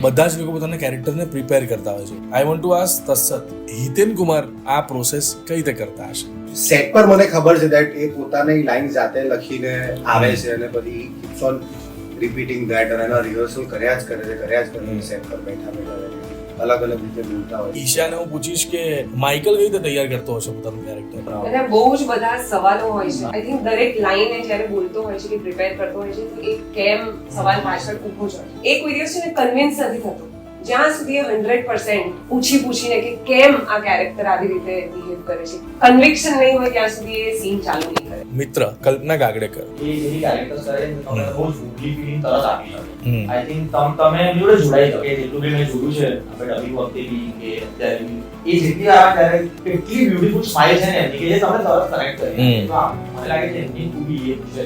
બધા જ લોકો પોતાના કેરેક્ટરને પ્રિપેર કરતા હોય છે. આઈ વોન્ટ ટુ આસ્ક તસ્સત, હિતેન કુમાર આ પ્રોસેસ કઈ રીતે કરતા હશે? સેટ પર મને ખબર છે that એ પોતાની લાઈન જાતે લખીને આવે છે અને પછી keeps on repeating that અને એના રિહર્સલ કર્યા જ કરે છે સેટ પર બેઠા અલગ અલગ રીતે બોલતા હોય. ઈશાને હું પૂછીશ કે માઇકલ કઈ રીતે તૈયાર કરતો હશે પોતાનું કેરેક્ટર? અને બહુ જ બધા સવાલો હોય છે. આઈ થિંક દરેક લાઈન એ જ્યારે બોલતો હોય છે કે પ્રિપેર કરતો હોય છે તો એ કેમ સવાલ પાછળ ઊભો છે. એ કોઈ દિવસ છે ને કન્વિન્સ નથી થતો જ્યાં સુધી 100% પૂછીને કે કેમ આ કેરેક્ટર આવી રીતે બિહેવ કરે છે. કન્વિક્શન નહીં હોય ત્યાં સુધી એ સીન ચાલુ નહીં કરે. મિત્ર કલ્પના ગાગડેકર, એ જેવી કેરેક્ટર કરે તમને બહુ જૂઠી ફીલિંગ તરત આપી શકે. આઈ થિંક તમે એની જોડે જોડાઈ શકો. જેટલું બી મેં જોયું છે આપણે ડબિંગ વખતે બી કે અત્યારે બી એ જેટલી આ કેરેક્ટર એટલી બ્યુટીફુલ સ્માઈલ છે ને એમની કે જે તમને તરત કનેક્ટ કરી. તો મને લાગે છે એમની ખૂબી એ છે.